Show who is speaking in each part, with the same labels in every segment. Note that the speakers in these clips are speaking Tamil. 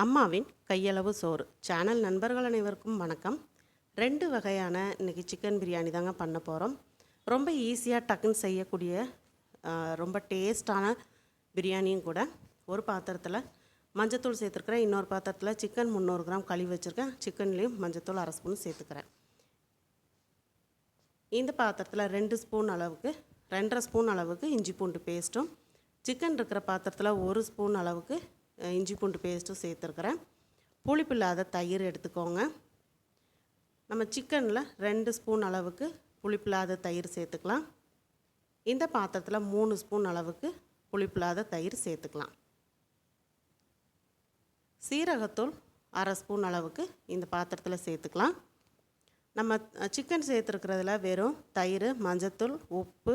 Speaker 1: அம்மாவின் கையளவு சோறு சேனல் நண்பர்கள் அனைவருக்கும் வணக்கம். 2 வகையான இன்றைக்கி சிக்கன் பிரியாணி தாங்க பண்ண போகிறோம். ரொம்ப ஈஸியாக டக்குன்னு செய்யக்கூடிய ரொம்ப டேஸ்டான பிரியாணியும் கூட. ஒரு பாத்திரத்தில் மஞ்சத்தூள் சேர்த்துருக்குறேன், இன்னொரு பாத்திரத்தில் சிக்கன் 300 கிராம் கழுவி வச்சுருக்கேன். சிக்கன்லேயும் மஞ்சத்தூள் 1/2 ஸ்பூன் சேர்த்துக்கிறேன். இந்த பாத்திரத்தில் 2 ஸ்பூன் அளவுக்கு 2.5 ஸ்பூன் அளவுக்கு இஞ்சி பூண்டு பேஸ்ட்டும், சிக்கன் இருக்கிற பாத்திரத்தில் 1 ஸ்பூன் அளவுக்கு இஞ்சி பூண்டு பேஸ்ட்டும் சேர்த்துருக்குறேன். புளிப்பு இல்லாத தயிர் எடுத்துக்கோங்க. நம்ம சிக்கனில் 2 ஸ்பூன் அளவுக்கு புளிப்பில்லாத தயிர் சேர்த்துக்கலாம். இந்த பாத்திரத்தில் 3 ஸ்பூன் அளவுக்கு புளிப்பில்லாத தயிர் சேர்த்துக்கலாம். சீரகத்தூள் 1/2 ஸ்பூன் அளவுக்கு இந்த பாத்திரத்தில் சேர்த்துக்கலாம். நம்ம சிக்கன் சேர்த்துருக்கிறதுல வெறும் தயிர், மஞ்சத்தூள், உப்பு,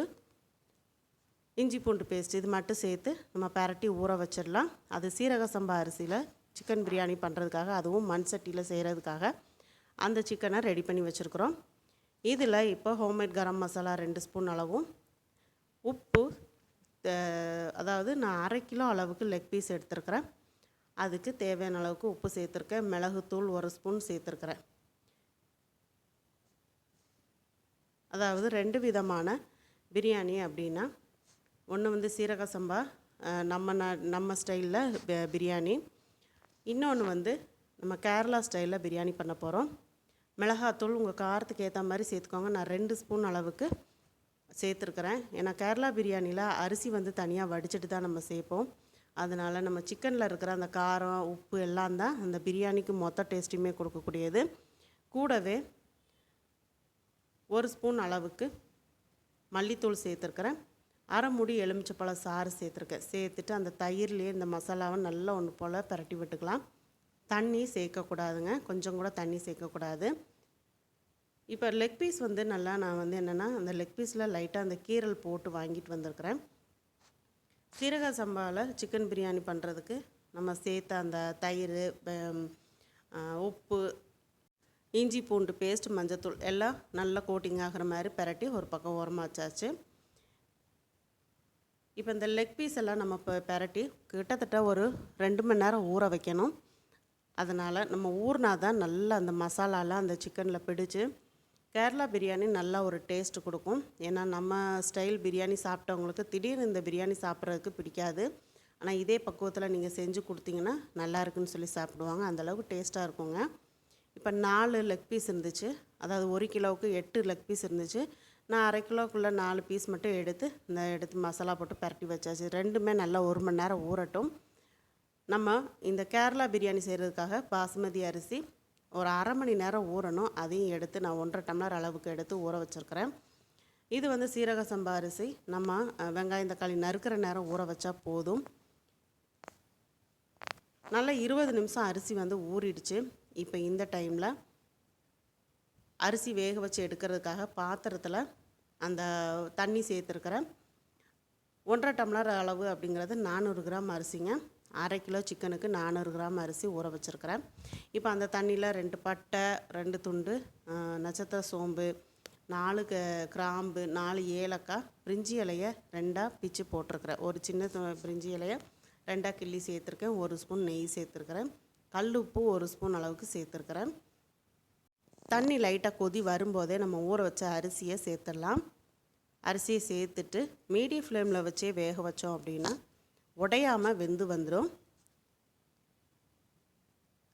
Speaker 1: இஞ்சி பூண்டு பேஸ்ட் இது மட்டும் சேர்த்து நம்ம பரட்டி ஊற வச்சிடலாம். அது சீரக சம்பா அரிசியில் சிக்கன் பிரியாணி பண்ணுறதுக்காக, அதுவும் மண் சட்டியில் செய்கிறதுக்காக அந்த சிக்கனை ரெடி பண்ணி வச்சுருக்குறோம். இதில் இப்போ ஹோம்மேட் கரம் மசாலா 2 ஸ்பூன் அளவும், உப்பு அதாவது நான் 1/2 கிலோ அளவுக்கு லெக் பீஸ் எடுத்துருக்கிறேன், அதுக்கு தேவையான அளவுக்கு உப்பு சேர்த்துருக்கேன். மிளகுத்தூள் 1 ஸ்பூன் சேர்த்துருக்குறேன். அதாவது 2 விதமான பிரியாணி அப்படின்னா, ஒன்று வந்து சீரக சம்பா நம்ம ஸ்டைலில் பிரியாணி, இன்னொன்று வந்து நம்ம கேரளா ஸ்டைலில் பிரியாணி பண்ண போகிறோம். மிளகாத்தூள் உங்கள் காரத்துக்கு ஏற்ற மாதிரி சேர்த்துக்கோங்க. நான் 2 ஸ்பூன் அளவுக்கு சேர்த்துருக்குறேன். ஏன்னா கேரளா பிரியாணியில் அரிசி வந்து தனியாக வடிச்சிட்டு தான் நம்ம சேர்ப்போம். அதனால் நம்ம சிக்கனில் இருக்கிற அந்த காரம், உப்பு எல்லாம் தான் அந்த பிரியாணிக்கு மொத்த டேஸ்ட்டுமே கொடுக்கக்கூடியது. கூடவே 1 ஸ்பூன் அளவுக்கு மல்லித்தூள் சேர்த்துருக்குறேன். 1/2 மூடி எலுமிச்சப்பழ சாறு சேர்த்துருக்கேன். சேர்த்துட்டு அந்த தயிர்லேயே இந்த மசாலாவை நல்லா ஒன்று போல் பரட்டி விட்டுக்கலாம். தண்ணி சேர்க்கக்கூடாதுங்க, கொஞ்சம் கூட தண்ணி சேர்க்கக்கூடாது. இப்போ லெக் பீஸ் வந்து நல்லா நான் வந்து என்னென்னா அந்த லெக் பீஸில் லைட்டாக அந்த கீரல் போட்டு வாங்கிட்டு வந்திருக்கிறேன். சீரக சம்பாவில் சிக்கன் பிரியாணி பண்ணுறதுக்கு நம்ம சேர்த்த அந்த தயிர், உப்பு, இஞ்சி பூண்டு பேஸ்ட், மஞ்சத்தூள் எல்லாம் நல்லா கோட்டிங் ஆகிற மாதிரி பரட்டி ஒரு பக்கம் ஓரமாக வச்சாச்சு. இப்போ இந்த லெக் பீஸ் எல்லாம் நம்ம இப்போ பரட்டி கிட்டத்தட்ட ஒரு 2 மணி நேரம் ஊற வைக்கணும். அதனால் நம்ம ஊறினா தான் நல்லா அந்த மசாலாலாம் அந்த சிக்கனில் பிடிச்சு கேரளா பிரியாணி நல்லா ஒரு டேஸ்ட்டு கொடுக்கும். ஏன்னா நம்ம ஸ்டைல் பிரியாணி சாப்பிட்டவங்களுக்கு திடீர்னு இந்த பிரியாணி சாப்பிட்றதுக்கு பிடிக்காது. ஆனால் இதே பக்குவத்தில் நீங்கள் செஞ்சு கொடுத்தீங்கன்னா நல்லா இருக்குன்னு சொல்லி சாப்பிடுவாங்க. அந்தளவுக்கு டேஸ்ட்டாக இருக்குங்க. இப்போ 4 லெக் பீஸ் இருந்துச்சு, அதாவது 1 கிலோவுக்கு 8 லெக் பீஸ் இருந்துச்சு. நான் 1/2 கிலோக்குள்ளே 4 பீஸ் மட்டும் எடுத்து மசாலா போட்டு பரட்டி வச்சாச்சு. 2மே நல்லா 1 மணி நேரம் ஊறட்டும். நம்ம இந்த கேரளா பிரியாணி செய்கிறதுக்காக பாசுமதி அரிசி ஒரு 1/2 மணி நேரம் ஊறணும். அதையும் எடுத்து நான் 1.5 டம்ளர் அளவுக்கு எடுத்து ஊற வச்சுருக்கிறேன். இது வந்து சீரக சம்பா அரிசி. நம்ம வெங்காயம் தக்காளி நறுக்கிற நேரம் ஊற வச்சா போதும். நல்லா 20 நிமிஷம் அரிசி வந்து ஊறிடுச்சு. இப்போ இந்த டைமில் அரிசி வேக வச்சு எடுக்கிறதுக்காக பாத்திரத்தில் அந்த தண்ணி சேர்த்துருக்கிறேன். 1.5 டம்ளர் அளவு அப்படிங்கிறது 400 கிராம் அரிசிங்க. 1/2 கிலோ சிக்கனுக்கு 400 கிராம் அரிசி ஊற வச்சுருக்கிறேன். இப்போ அந்த தண்ணியில் 2 பட்டை, 2 துண்டு நட்சத்திர சோம்பு, 4 கிராம்பு, 4 ஏலக்காய், பிரிஞ்சி இலையை 2ஆக பிச்சு போட்டிருக்கிறேன். ஒரு சின்ன பிரிஞ்சி இலையை 2ஆக கிள்ளி சேர்த்துருக்கேன். 1 ஸ்பூன் நெய் சேர்த்துருக்கிறேன். கல் உப்பு 1 ஸ்பூன் அளவுக்கு சேர்த்துருக்கிறேன். தண்ணி லைட்டாக கொதி வரும்போதே நம்ம ஊற வச்ச அரிசியை சேர்த்துடலாம். அரிசியை சேர்த்துட்டு மீடியம் ஃப்ளேமில் வச்சே வேக வச்சோம் அப்படின்னா உடையாமல் வெந்து வந்துடும்.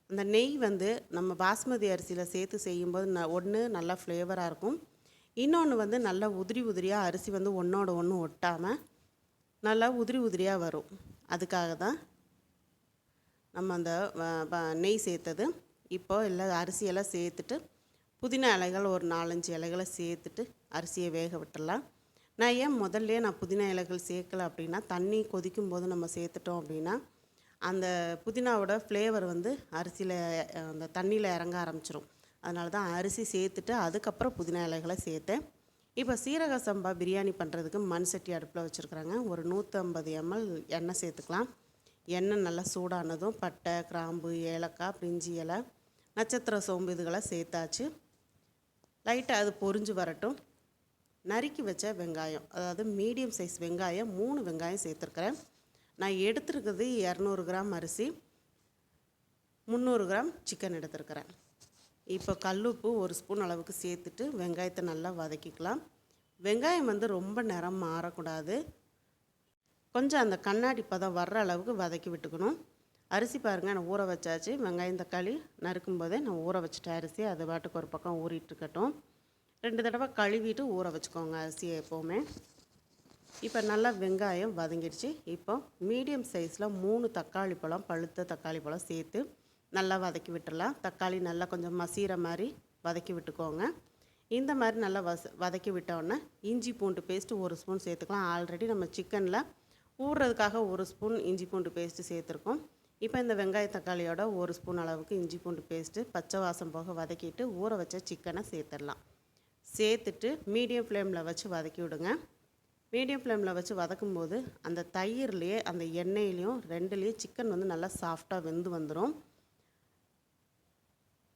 Speaker 1: அந்த நெய் வந்து நம்ம பாஸ்மதி அரிசியில் சேர்த்து செய்யும்போது ஒன்று நல்லா ஃப்ளேவராக இருக்கும், இன்னொன்று வந்து நல்லா உதிரி உதிரியாக அரிசி வந்து ஒன்றோட ஒன்று ஒட்டாமல் நல்லா உதிரி உதிரியாக வரும். அதுக்காக தான் நம்ம அந்த நெய் சேர்த்தது. இப்போ எல்லாம் அரிசியெல்லாம் சேர்த்துட்டு புதினா இலைகள் ஒரு 4-5 இலைகளை சேர்த்துட்டு அரிசியை வேக விட்டுடலாம். நான் ஏன் முதல்ல நான் புதினா இலைகள் சேர்க்கலை அப்படின்னா, தண்ணி கொதிக்கும் போது நம்ம சேர்த்துட்டோம் அப்படின்னா அந்த புதினாவோட ஃப்ளேவர் வந்து அரிசியில் அந்த தண்ணியில் இறங்க ஆரம்பிச்சிடும். அதனால தான் அரிசி சேர்த்துட்டு அதுக்கப்புறம் புதினா இலைகளை சேர்த்தேன். இப்போ சீரக சம்பா பிரியாணி பண்ணுறதுக்கு மண் சட்டி அடுப்பில் வச்சுருக்குறாங்க. ஒரு 150 ml எண்ணெய் சேர்த்துக்கலாம். எண்ணெய் நல்லா சூடானதும் பட்டை, கிராம்பு, ஏலக்காய், பிரிஞ்சி இலை, நட்சத்திர சோம்பு இதுகளை சேர்த்தாச்சு. லைட்டாக அது பொரிஞ்சு வரட்டும். நறுக்கி வச்ச வெங்காயம், அதாவது மீடியம் சைஸ் வெங்காயம் 3 வெங்காயம் சேர்த்துருக்குறேன். நான் எடுத்துருக்கிறது 200 கிராம் அரிசி. 300 கிராம் சிக்கன் எடுத்துருக்கிறேன். இப்போ கல்லுப்பு 1 ஸ்பூன் அளவுக்கு சேர்த்துட்டு வெங்காயத்தை நல்லா வதக்கிக்கலாம். வெங்காயம் வந்து ரொம்ப நிறம் மாறக்கூடாது. கொஞ்சம் அந்த கண்ணாடி பதம் வர்ற அளவுக்கு வதக்கி விட்டுக்கணும். அரிசி பாருங்கள், நான் ஊற வச்சாச்சு. வெங்காயம் தக்காளி நறுக்கும் போதே நான் ஊற வச்சுட்டேன் அரிசி. அது பாட்டுக்கு ஒரு பக்கம் ஊறிட்டுருக்கட்டும். 2 தடவை கழுவிட்டு ஊற வச்சுக்கோங்க அரிசியை எப்போவுமே. இப்போ நல்லா வெங்காயம் வதங்கிடுச்சு. இப்போ மீடியம் சைஸில் 3 தக்காளி பழம், பழுத்த தக்காளி பழம் சேர்த்து நல்லா வதக்கி விட்டுடலாம். தக்காளி நல்லா கொஞ்சம் மசிகிற மாதிரி வதக்கி விட்டுக்கோங்க. இந்த மாதிரி நல்லா வதக்கி விட்டோடனே இஞ்சி பூண்டு பேஸ்ட்டு 1 ஸ்பூன் சேர்த்துக்கலாம். ஆல்ரெடி நம்ம சிக்கனில் ஊறுறதுக்காக 1 ஸ்பூன் இஞ்சி பூண்டு பேஸ்ட்டு சேர்த்துருக்கோம். இப்போ இந்த வெங்காய தக்காளியோட 1 ஸ்பூன் அளவுக்கு இஞ்சி பூண்டு பேஸ்ட்டு பச்சை வாசம் போக வதக்கிட்டு ஊற வச்ச சிக்கனை சேர்த்துடலாம். சேர்த்துட்டு மீடியம் ஃப்ளேமில் வச்சு வதக்கி விடுங்க. மீடியம் ஃப்ளேமில் வச்சு வதக்கும்போது அந்த தயிர்லேயே அந்த எண்ணெயிலையும் ரெண்டுலேயும் சிக்கன் வந்து நல்லா சாஃப்டாக வெந்து வந்துடும்.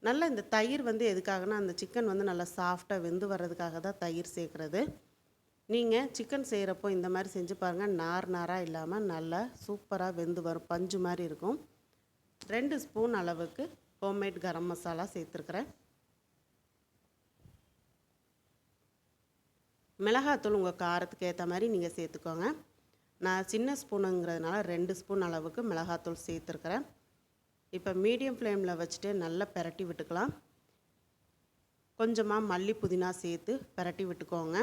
Speaker 1: நல்லா இந்த தயிர் வந்து எதுக்காகனா அந்த சிக்கன் வந்து நல்லா சாஃப்டாக வெந்து வர்றதுக்காக தான் தயிர் சேர்க்குறது. நீங்கள் சிக்கன் செய்கிறப்போ இந்த மாதிரி செஞ்சு பாருங்கள். நாராக இல்லாமல் நல்லா சூப்பராக வெந்து வரும், பஞ்சு மாதிரி இருக்கும். 2 ஸ்பூன் அளவுக்கு ஹோம்மேட் கரம் மசாலா சேர்த்துருக்குறேன். மிளகாத்தூள் உங்கள் காரத்துக்கு ஏற்ற மாதிரி நீங்கள் சேர்த்துக்கோங்க. நான் சின்ன ஸ்பூனுங்கிறதுனால 2 ஸ்பூன் அளவுக்கு மிளகாத்தூள் சேர்த்துருக்குறேன். இப்போ மீடியம் ஃப்ளேமில் வச்சுட்டு நல்லா பெரட்டி விட்டுக்கலாம். கொஞ்சமாக மல்லி புதினா சேர்த்து பெரட்டி விட்டுக்கோங்க.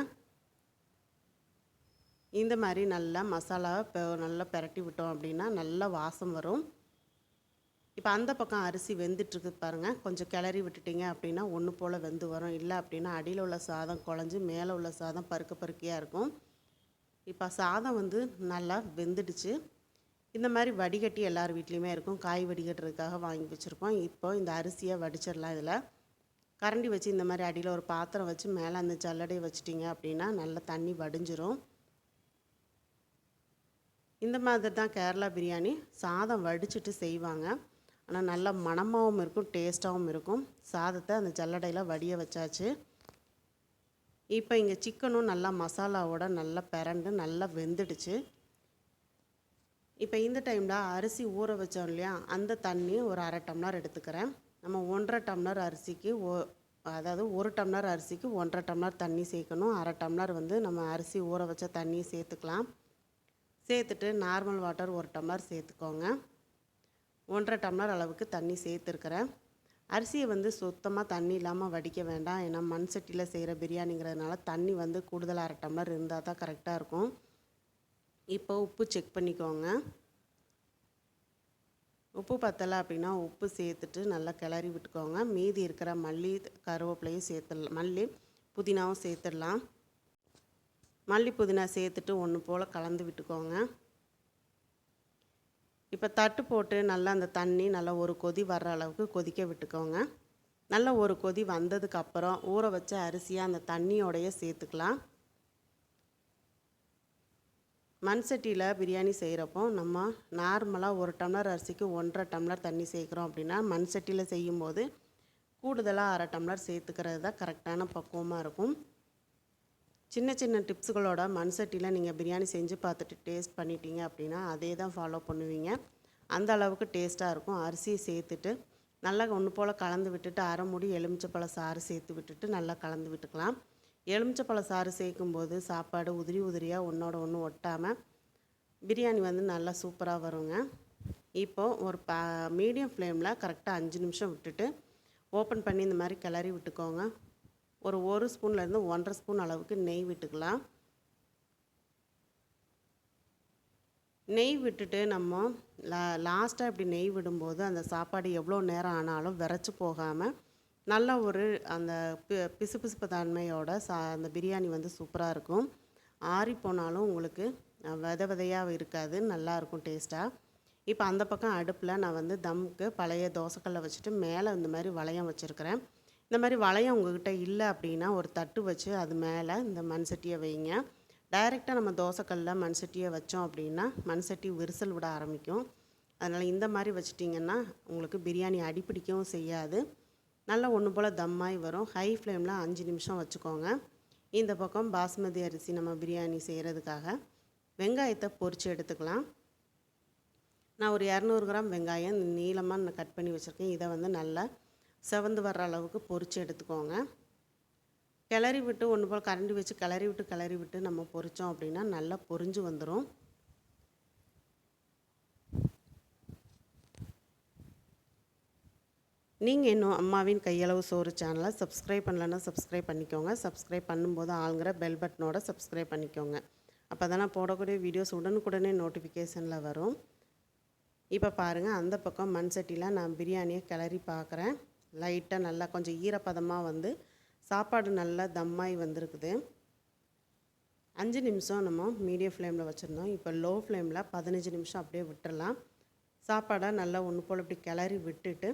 Speaker 1: இந்த மாதிரி நல்லா மசாலாவை நல்லா பெரட்டி விட்டோம் அப்படின்னா நல்லா வாசம் வரும். இப்போ அந்த பக்கம் அரிசி வெந்துட்டுருக்கு பாருங்கள். கொஞ்சம் கிளறி விட்டுட்டிங்க அப்படின்னா ஒன்று போல் வெந்து வரும். இல்லை அப்படின்னா அடியில் உள்ள சாதம் குழஞ்சி மேலே உள்ள சாதம் பருக்கையாக இருக்கும். இப்போ சாதம் வந்து நல்லா வெந்துடுச்சு. இந்த மாதிரி வடிகட்டி எல்லார் வீட்லேயுமே இருக்கும். காய் வடிகட்டுறதுக்காக வாங்கி வச்சுருப்போம். இப்போ இந்த அரிசியை வடிச்சிடலாம். இதில் கரண்டி வச்சு இந்த மாதிரி அடியில் ஒரு பாத்திரம் வச்சு மேலே அந்த ஜல்லடையை வச்சிட்டிங்க அப்படின்னா நல்லா தண்ணி வடிஞ்சிரும். இந்த மாதிரி தான் கேரளா பிரியாணி சாதம் வடிச்சிட்டு செய்வாங்க. ஆனால் நல்லா மணமாகவும் இருக்கும், டேஸ்ட்டாகவும் இருக்கும். சாதத்தை அந்த ஜல்லடையில் வடிய வச்சாச்சு. இப்போ இங்கே சிக்கனும் நல்லா மசாலாவோட நல்லா பிரண்டு நல்லா வெந்துடுச்சு. இப்போ இந்த டைமில் அரிசி ஊற வச்சோம் இல்லையா, அந்த தண்ணி ஒரு 1/2 டம்ளர் எடுத்துக்கிறேன். நம்ம 1.5 டம்ளர் அரிசிக்கு அதாவது 1 டம்ளர் அரிசிக்கு 1.5 டம்ளர் தண்ணி சேர்க்கணும். 1/2 டம்ளர் வந்து நம்ம அரிசி ஊற வச்ச தண்ணி சேர்த்துக்கலாம். சேர்த்துட்டு நார்மல் வாட்டர் 1 டம்ளர் சேர்த்துக்கோங்க. 1.5 டம்ளர் அளவுக்கு தண்ணி சேர்த்துருக்கிறேன். அரிசியை வந்து சுத்தமாக தண்ணி இல்லாமல் வடிக்க வேண்டாம். ஏன்னா மண் சட்டியில் செய்கிற பிரியாணிங்கிறதுனால தண்ணி வந்து கூடுதல் 1/2 டம்ளர் இருந்தால் தான் கரெக்டாக இருக்கும். இப்போ உப்பு செக் பண்ணிக்கோங்க. உப்பு பத்தலை அப்படின்னா உப்பு சேர்த்துட்டு நல்லா கிளறி விட்டுக்கோங்க. மீதி இருக்கிற மல்லி கருவேப்பிலையும் சேர்த்துடலாம், மல்லி புதினாவும் சேர்த்துடலாம். மல்லி புதினா சேர்த்துட்டு ஒன்று போல் கலந்து விட்டுக்கோங்க. இப்போ தட்டு போட்டு நல்லா அந்த தண்ணி நல்லா ஒரு கொதி வர்ற அளவுக்கு கொதிக்க விட்டுக்கோங்க. நல்லா ஒரு கொதி வந்ததுக்கப்புறம் ஊற வச்ச அரிசியை அந்த தண்ணியோடையே சேர்த்துக்கலாம். மண் சட்டியில் பிரியாணி செய்கிறப்போ நம்ம நார்மலாக 1 டம்ளர் அரிசிக்கு 1.5 டம்ளர் தண்ணி சேர்க்குறோம் அப்படின்னா மண் சட்டியில் செய்யும்போது கூடுதலாக 1/2 டம்ளர் சேர்த்துக்கிறது தான் கரெக்டான பக்குவமாக இருக்கும். சின்ன சின்ன டிப்ஸுகளோட மண் சட்டியில் நீங்கள் பிரியாணி செஞ்சு பார்த்துட்டு டேஸ்ட் பண்ணிட்டீங்க அப்படின்னா அதே தான் ஃபாலோ பண்ணுவீங்க. அந்த அளவுக்கு டேஸ்ட்டாக இருக்கும். அரிசியை சேர்த்துட்டு நல்லா ஒன்று போல் கலந்து விட்டுட்டு 1/2 மூடி எலுமிச்சப்பழ சாறு சேர்த்து விட்டுட்டு நல்லா கலந்து விட்டுக்கலாம். எலுமிச்சப்பழ சாறு சேர்க்கும்போது சாப்பாடு உதிரி உதிரியாக ஒன்றோட ஒன்று ஒட்டாமல் பிரியாணி வந்து நல்லா சூப்பராக வருங்க. இப்போது ஒரு மீடியம் ஃப்ளேமில் கரெக்டாக 5 நிமிஷம் விட்டுட்டு ஓப்பன் பண்ணி இந்த மாதிரி கிளறி விட்டுக்கோங்க. ஒரு ஸ்பூன்லேருந்து 1.5 ஸ்பூன் அளவுக்கு நெய் விட்டுக்கலாம். நெய் விட்டுட்டு நம்ம லாஸ்ட்டாக இப்படி நெய் விடும்போது அந்த சாப்பாடு எவ்வளோ நேரம் ஆனாலும் விரைச்சி போகாமல் நல்ல ஒரு அந்த பிசுபிசுப்பு தன்மையோட அந்த பிரியாணி வந்து சூப்பராக இருக்கும். ஆறி போனாலும் உங்களுக்கு விதையாக இருக்காது, நல்லாயிருக்கும் டேஸ்ட்டாக. இப்போ அந்த பக்கம் அடுப்பில் நான் வந்து தம்முக்கு பழைய தோசைக்கல்லை வச்சுட்டு மேலே இந்த மாதிரி வளையம் வச்சுருக்கிறேன். இந்த மாதிரி வளையம் உங்கள்கிட்ட இல்லை அப்படின்னா ஒரு தட்டு வச்சு அது மேலே இந்த மண் சட்டியை வைங்க. டைரெக்டாக நம்ம தோசைக்கல்லில் மண் சட்டியை வச்சோம் அப்படின்னா மண் சட்டி விரிசல் விட ஆரம்பிக்கும். அதனால் இந்த மாதிரி வச்சிட்டிங்கன்னா உங்களுக்கு பிரியாணி அடிப்பிடிக்கவும் செய்யாது, நல்லா ஒன்று போல் தம்மாய் வரும். ஹை ஃப்ளேமில் 5 நிமிஷம் வச்சுக்கோங்க. இந்த பக்கம் பாஸ்மதி அரிசி நம்ம பிரியாணி செய்கிறதுக்காக வெங்காயத்தை பொரித்து எடுத்துக்கலாம். நான் ஒரு 200 கிராம் வெங்காயம் நீளமாக நான் கட் பண்ணி வச்சுருக்கேன். இதை வந்து நல்லா செவந்து வர்ற அளவுக்கு பொரித்து எடுத்துக்கோங்க. கிளறி விட்டு ஒன்று போல் கரண்டி வச்சு கிளறி விட்டு நம்ம பொரித்தோம் அப்படின்னா நல்லா பொரிஞ்சு வந்துடும். நீங்கள் இன்னும் அம்மாவின் கையளவு சோறு சேனலை சப்ஸ்கிரைப் பண்ணலன்னா சப்ஸ்கிரைப் பண்ணிக்கோங்க. சப்ஸ்கிரைப் பண்ணும்போது ஆளுங்கிற பெல் பட்டனோட சப்ஸ்கிரைப் பண்ணிக்கோங்க. அப்போ தான் நான் போடக்கூடிய வீடியோஸ் உடனுக்குடனே நோட்டிஃபிகேஷனில் வரும். இப்போ பாருங்கள், அந்த பக்கம் மண் சட்டியில் நான் பிரியாணியை கிளறி பார்க்குறேன். லைட்டாக நல்லா கொஞ்சம் ஈரப்பதமாக வந்து சாப்பாடு நல்லா தம்மாய் வந்திருக்குது. 5 நிமிஷம் நம்ம மீடியம் ஃப்ளேமில் வச்சுருந்தோம். இப்போ லோ ஃப்ளேமில் 15 நிமிஷம் அப்படியே விட்டுடலாம். சாப்பாடை நல்லா ஒன்று போல் இப்படி கிளறி விட்டுட்டு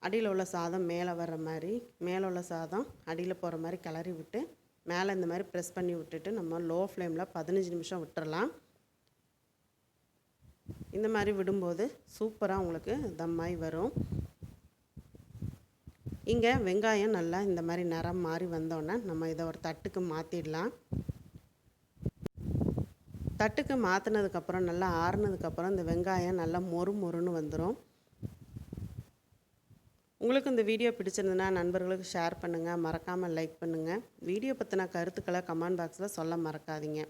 Speaker 1: அடியில் உள்ள சாதம் மேலே வர்ற மாதிரி, மேலே உள்ள சாதம் அடியில் போகிற மாதிரி கிளறி விட்டு மேலே இந்த மாதிரி ப்ரெஸ் பண்ணி விட்டுட்டு நம்ம லோ ஃப்ளேமில் 15 நிமிஷம் விட்டுறலாம். இந்த மாதிரி விடும்போது சூப்பராக உங்களுக்கு தம்மாய் வரும். இங்கே வெங்காயம் நல்லா இந்த மாதிரி நிறம் மாறி வந்தோடனே நம்ம இதை ஒரு தட்டுக்கு மாற்றிடலாம். தட்டுக்கு மாற்றினதுக்கப்புறம் நல்லா ஆறுனதுக்கப்புறம் இந்த வெங்காயம் நல்லா மொறு மொறுன்னு வந்துடும். உங்களுக்கு இந்த வீடியோ பிடிச்சிருந்ததுன்னா நண்பர்களுக்கு ஷேர் பண்ணுங்கள், மறக்காமல் லைக் பண்ணுங்கள். வீடியோ பற்றின கருத்துக்களை கமெண்ட் பாக்ஸில் சொல்ல மறக்காதீங்க.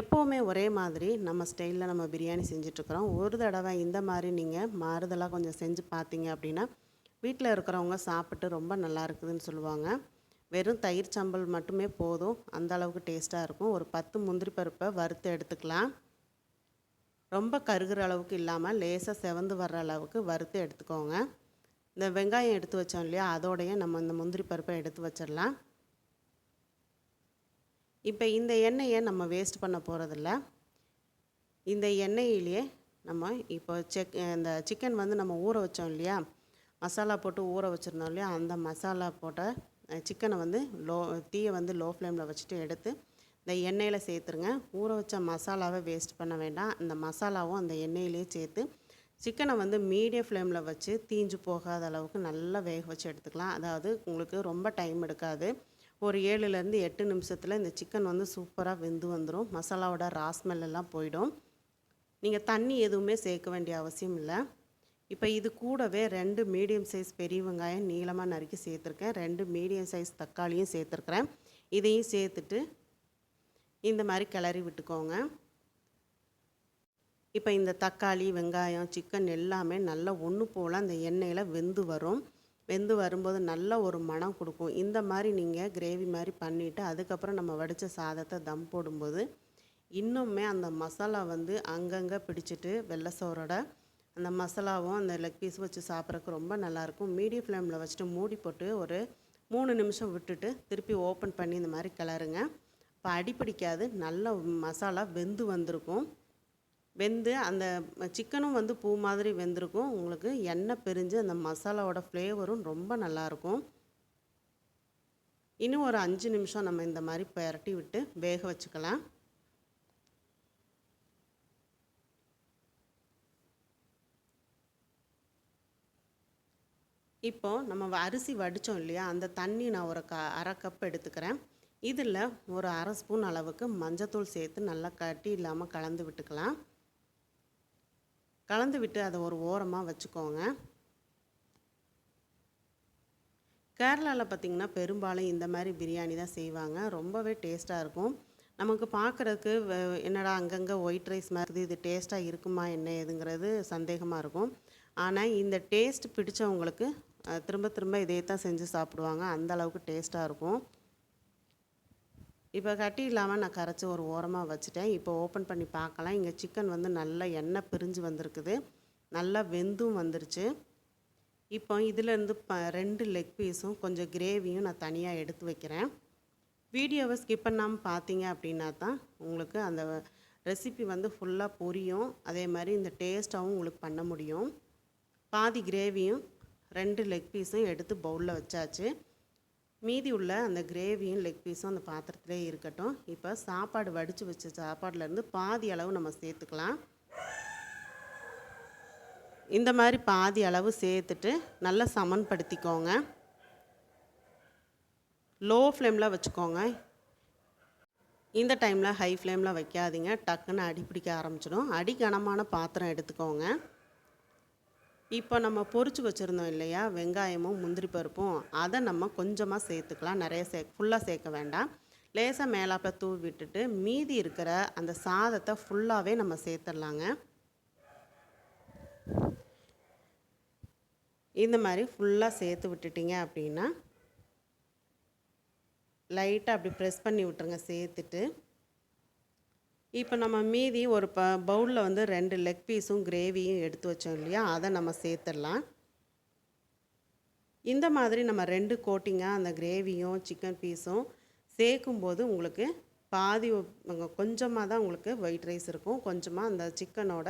Speaker 1: எப்போவுமே ஒரே மாதிரி நம்ம ஸ்டைலில் நம்ம பிரியாணி செஞ்சிட்ருக்குறோம். ஒரு தடவை இந்த மாதிரி நீங்கள் மாறுதலாக கொஞ்சம் செஞ்சு பார்த்தீங்க அப்படின்னா வீட்டில் இருக்கிறவங்க சாப்பிட்டு ரொம்ப நல்லா இருக்குதுன்னு சொல்லுவாங்க. வெறும் தயிர் சம்பல் மட்டுமே போதும், அந்த அளவுக்கு டேஸ்ட்டாக இருக்கும். ஒரு 10 முந்திரி பருப்பை வறுத்து எடுத்துக்கலாம். ரொம்ப கருகிற அளவுக்கு இல்லாமல் லேசாக செவந்து வர்ற அளவுக்கு வறுத்து எடுத்துக்கோங்க. இந்த வெங்காயம் எடுத்து வச்சோம் இல்லையா, அதோடைய நம்ம இந்த முந்திரி பருப்பை எடுத்து வச்சிடலாம். இப்போ இந்த எண்ணெயை நம்ம வேஸ்ட் பண்ண போகிறதில்ல. இந்த எண்ணெயிலேயே நம்ம இப்போ இந்த சிக்கன் வந்து நம்ம ஊற வச்சோம் இல்லையா, மசாலா போட்டு ஊற வச்சுருந்தோம் இல்லையா, அந்த மசாலா போட்ட சிக்கனை வந்து தீயை வந்து லோ ஃப்ளேமில் வச்சுட்டு எடுத்து இந்த எண்ணெயில் சேர்த்துருங்க. ஊற வச்ச மசாலாவை வேஸ்ட் பண்ண வேண்டாம். அந்த மசாலாவும் அந்த எண்ணெயிலேயே சேர்த்து சிக்கனை வந்து மீடியம் ஃப்ளேமில் வச்சு தீஞ்சு போகாத அளவுக்கு நல்லா வேக வச்சு எடுத்துக்கலாம். அதாவது உங்களுக்கு ரொம்ப டைம் எடுக்காது. ஒரு 7லேருந்து 8 நிமிஷத்தில் இந்த சிக்கன் வந்து சூப்பராக வெந்து வந்துடும். மசாலாவோட ஸ்மெல் எல்லாம் போயிடும். நீங்கள் தண்ணி எதுவுமே சேர்க்க வேண்டிய அவசியம் இல்லை. இப்போ இது கூடவே 2 மீடியம் சைஸ் பெரிய வெங்காயம் நீளமாக நறுக்கி சேர்த்துருக்கேன். 2 மீடியம் சைஸ் தக்காளியும் சேர்த்துருக்குறேன். இதையும் சேர்த்துட்டு இந்த மாதிரி கிளறி விட்டுக்கோங்க. இப்போ இந்த தக்காளி, வெங்காயம், சிக்கன் எல்லாமே நல்லா ஒன்று போல் அந்த எண்ணெயில் வெந்து வரும். வெந்து வரும்போது நல்ல ஒரு மணம் கொடுக்கும். இந்த மாதிரி நீங்கள் கிரேவி மாதிரி பண்ணிவிட்டு அதுக்கப்புறம் நம்ம வடித்த சாதத்தை தம் போடும்போது இன்னுமே அந்த மசாலா வந்து அங்கங்கே பிடிச்சிட்டு வெள்ளை சோறோட அந்த மசாலாவும் அந்த லெக் பீஸ் வச்சு சாப்பிட்றதுக்கு ரொம்ப நல்லாயிருக்கும். மீடியம் ஃப்ளேமில் வச்சுட்டு மூடி போட்டு ஒரு 3 நிமிஷம் விட்டுட்டு திருப்பி ஓப்பன் பண்ணி இந்த மாதிரி கிளறுங்க. இப்போ அடிப்பிடிக்காது, நல்ல மசாலா வெந்து வந்திருக்கும். வெந்து அந்த சிக்கனும் வந்து பூ மாதிரி வெந்திருக்கும். உங்களுக்கு எண்ணெய் பிரிஞ்சு அந்த மசாலாவோட ஃப்ளேவரும் ரொம்ப நல்லாயிருக்கும். இன்னும் ஒரு 5 நிமிஷம் நம்ம இந்த மாதிரி பிரட்டி விட்டு வேக வச்சுக்கலாம். இப்போது நம்ம அரிசி வடித்தோம் இல்லையா, அந்த தண்ணி நான் ஒரு அரை கப் எடுத்துக்கிறேன். இதில் ஒரு அரை ஸ்பூன் அளவுக்கு மஞ்சத்தூள் சேர்த்து நல்லா கட்டி இல்லாமல் கலந்து விட்டுக்கலாம். கலந்து விட்டு அதை ஒரு ஓரமாக வச்சுக்கோங்க. கேரளாவில் பார்த்திங்கன்னா பெரும்பாலும் இந்த மாதிரி பிரியாணி தான் செய்வாங்க. ரொம்பவே டேஸ்ட்டாக இருக்கும். நமக்கு பார்க்குறதுக்கு என்னடா அங்கங்கே ஒயிட் ரைஸ் மாதிரி இது டேஸ்ட்டாக இருக்குமா என்ன ஏதுங்கிறது சந்தேகமாக இருக்கும். ஆனால் இந்த டேஸ்ட் பிடிச்சவங்களுக்கு திரும்ப திரும்ப இதே தான் செஞ்சு சாப்பிடுவாங்க. அந்த அளவுக்கு டேஸ்ட்டாக இருக்கும். இப்போ கட்டி இல்லாமல் நான் கரைச்சி ஒரு ஓரமாக வச்சுட்டேன். இப்போ ஓப்பன் பண்ணி பார்க்கலாம். இங்கே சிக்கன் வந்து நல்லா எண்ணெய் பிரிஞ்சு வந்திருக்குது, நல்லா வெந்தும் வந்துருச்சு. இப்போ இதிலேருந்து 2 லெக் பீஸும் கொஞ்சம் கிரேவியும் நான் தனியாக எடுத்து வைக்கிறேன். வீடியோவை ஸ்கிப் பண்ணாமல் பார்த்தீங்க அப்படின்னா தான் உங்களுக்கு அந்த ரெசிபி வந்து ஃபுல்லாக புரியும். அதே மாதிரி இந்த டேஸ்ட்டாகவும் உங்களுக்கு பண்ண முடியும். பாதி கிரேவியும் 2 லெக் பீஸும் எடுத்து பவுலில் வச்சாச்சு. மீதி உள்ள அந்த கிரேவியும் லெக் பீஸும் அந்த பாத்திரத்திலே இருக்கட்டும். இப்போ சாப்பாடு வடித்து வச்ச சாப்பாடுலேருந்து பாதி அளவு நம்ம சேர்த்துக்கலாம். இந்த மாதிரி பாதி அளவு சேர்த்துட்டு நல்லா சமன்படுத்திக்கோங்க. லோ ஃப்ளேமில் வச்சுக்கோங்க. இந்த டைமில் ஹை ஃப்ளேமில் வைக்காதீங்க, டக்குன்னு அடி பிடிக்க ஆரம்பிச்சிடும். அடி கனமான பாத்திரம் எடுத்துக்கோங்க. இப்போ நம்ம பொரிச்சு வச்சுருந்தோம் இல்லையா, வெங்காயமும் முந்திரி பருப்பும், அதை நம்ம கொஞ்சமாக சேர்த்துக்கலாம். நிறைய ஃபுல்லாக சேர்க்க வேண்டாம். லேசாக மேலாப்பில் தூவி விட்டுட்டு மீதி இருக்கிற அந்த சாதத்தை ஃபுல்லாகவே நம்ம சேர்த்துடலாங்க. இந்த மாதிரி ஃபுல்லாக சேர்த்து விட்டுட்டிங்க அப்படின்னா லைட்டாக அப்படி ப்ரெஸ் பண்ணி விட்டுருங்க சேர்த்துட்டு. இப்போ நம்ம மீதி ஒரு பவுலில் வந்து 2 லெக் பீஸும் கிரேவியும் எடுத்து வச்சோம் இல்லையா, அதை நம்ம சேர்த்துடலாம். இந்த மாதிரி நம்ம 2 கோட்டிங்காக அந்த கிரேவியும் சிக்கன் பீஸும் சேர்க்கும்போது உங்களுக்கு பாதி கொஞ்சமாக தான் உங்களுக்கு ஒயிட் ரைஸ் இருக்கும். கொஞ்சமாக அந்த சிக்கனோட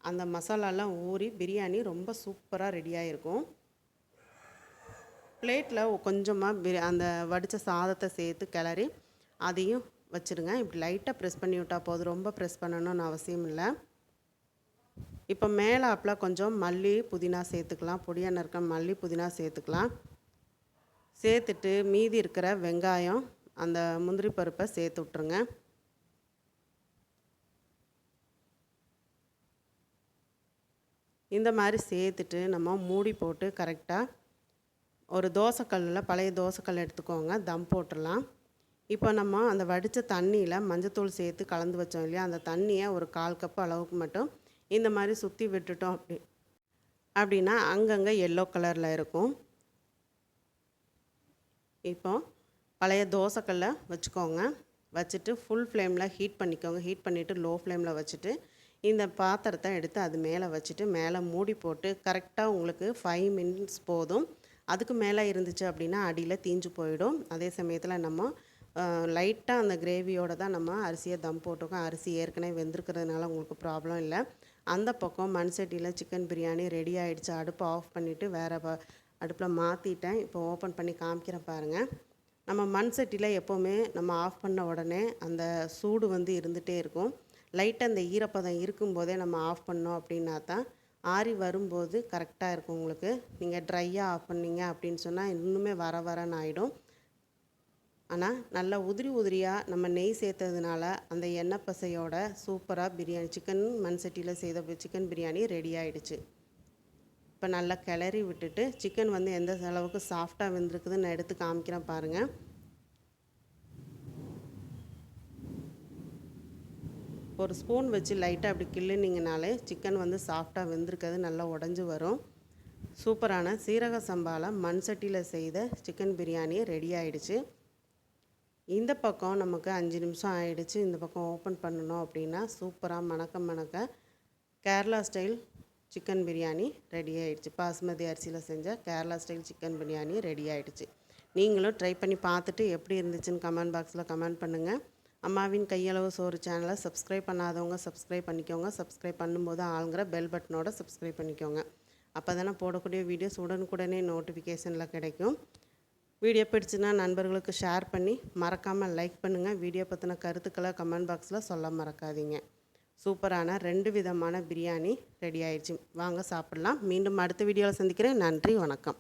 Speaker 1: அந்த மசாலாலாம் ஊறி பிரியாணி ரொம்ப சூப்பராக ரெடியாக இருக்கும். பிளேட்டில் கொஞ்சமாக அந்த வடித்த சாதத்தை சேர்த்து கிளறி அதையும் வச்சுருங்க. இப்படி லைட்டாக ப்ரெஸ் பண்ணி விட்டால் போதும், ரொம்ப ப்ரெஸ் பண்ணணும்னு அவசியம் இல்லை. இப்போ மேலாப்பில் கொஞ்சம் மல்லி புதினா சேர்த்துக்கலாம். பொடியாக நறுக்க மல்லி புதினா சேர்த்துக்கலாம். சேர்த்துட்டு மீதி இருக்கிற வெங்காயம் அந்த முந்திரி பருப்பை சேர்த்து விட்ருங்க. இந்த மாதிரி சேர்த்துட்டு நம்ம மூடி போட்டு கரெக்டாக ஒரு தோசைக்கல்லில் பழைய தோசைக்கல் எடுத்துக்கோங்க, தம் போட்டுடலாம். இப்போ நம்ம அந்த வடித்த தண்ணியில் மஞ்சத்தூள் சேர்த்து கலந்து வச்சோம் இல்லையா, அந்த தண்ணியை ஒரு 1/4 கப்பு அளவுக்கு மட்டும் இந்த மாதிரி சுற்றி விட்டுட்டோம் அப்படின்னா அங்கங்கே எல்லோ கலரில் இருக்கும். இப்போ பழைய தோசைக்கல்லை வச்சுக்கோங்க. வச்சுட்டு ஃபுல் ஃப்ளேமில் ஹீட் பண்ணிக்கோங்க. ஹீட் பண்ணிவிட்டு லோ ஃப்ளேமில் வச்சுட்டு இந்த பாத்திரத்தை எடுத்து அது மேலே வச்சுட்டு மேலே மூடி போட்டு கரெக்டாக உங்களுக்கு 5 மினிட்ஸ் போதும். அதுக்கு மேலே இருந்துச்சு அப்படின்னா அடியில் தீஞ்சு போயிடும். அதே சமயத்தில் நம்ம லைட்டாக அந்த கிரேவியோடு தான் நம்ம அரிசியை தம் போட்டிருக்கோம். அரிசி ஏற்கனவே வெந்திருக்கிறதுனால உங்களுக்கு ப்ராப்ளம் இல்லை. அந்த பக்கம் மண் சட்டியில் சிக்கன் பிரியாணி ரெடி ஆகிடுச்சு. அடுப்பை ஆஃப் பண்ணிவிட்டு வேறு அடுப்பில் மாற்றிட்டேன். இப்போ ஓப்பன் பண்ணி காமிக்கிறேன் பாருங்கள். நம்ம மண் சட்டியில் எப்போவுமே நம்ம ஆஃப் பண்ண உடனே அந்த சூடு வந்து இருந்துகிட்டே இருக்கும். லைட்டாக அந்த ஈரப்பதம் இருக்கும்போதே நம்ம ஆஃப் பண்ணோம் அப்படின்னா தான் ஆறி வரும்போது கரெக்டாக இருக்கும் உங்களுக்கு. நீங்கள் ட்ரையாக ஆஃப் பண்ணிங்க அப்படின்னு சொன்னால் இன்னுமே வரன்னு ஆகிடும். ஆனால் நல்லா உதிரி உதிரியாக நம்ம நெய் சேர்த்ததுனால அந்த எண்ணெய் பசையோட சூப்பராக பிரியாணி சிக்கன் மண் சட்டியில் செய்த சிக்கன் பிரியாணி ரெடி ஆகிடுச்சு. இப்போ நல்லா கிளறி விட்டுட்டு சிக்கன் வந்து எந்த அளவுக்கு சாஃப்டாக வெந்திருக்குதுன்னு நான் எடுத்து காமிக்கிறேன் பாருங்கள். ஒரு ஸ்பூன் வச்சு லைட்டாக அப்படி கிள்ளினீங்கனாலே சிக்கன் வந்து சாஃப்டாக வெந்திருக்கிறது நல்லா உடஞ்சி வரும். சூப்பரான சீரக சம்பாவில் மண் சட்டியில் செய்த சிக்கன் பிரியாணி ரெடி ஆகிடுச்சு. இந்த பக்கம் நமக்கு 5 நிமிஷம் ஆகிடுச்சு. இந்த பக்கம் ஓப்பன் பண்ணணும் அப்படின்னா சூப்பராக மணக்க Kerala style chicken biryani ready ஆகிடுச்சு. பாஸ்மதி அரிசியில் செஞ்ச Kerala style chicken biryani ready ஆகிடுச்சு. நீங்களும் ட்ரை பண்ணி பார்த்துட்டு எப்படி இருந்துச்சுன்னு கமெண்ட் பாக்ஸில் கமெண்ட் பண்ணுங்கள். அம்மாவின் கையளவு சோறு சேனலை சப்ஸ்கிரைப் பண்ணாதவங்க சப்ஸ்கிரைப் பண்ணிக்கோங்க. சப்ஸ்கிரைப் பண்ணும்போது ஆளுங்கிற பெல் பட்டனோட சப்ஸ்கிரைப் பண்ணிக்கோங்க. அப்போ தானே போடக்கூடிய வீடியோஸ் உடனுக்குடனே நோட்டிஃபிகேஷனில் கிடைக்கும். வீடியோ பிடிச்சுன்னா நண்பர்களுக்கு ஷேர் பண்ணி மறக்காமல் லைக் பண்ணுங்கள். வீடியோ பற்றின கருத்துக்களை கமெண்ட் பாக்ஸில் சொல்ல மறக்காதீங்க. சூப்பரான 2 விதமான பிரியாணி ரெடி ஆயிடுச்சு. வாங்க சாப்பிட்லாம். மீண்டும் அடுத்த வீடியோவில் சந்திக்கிறேன். நன்றி, வணக்கம்.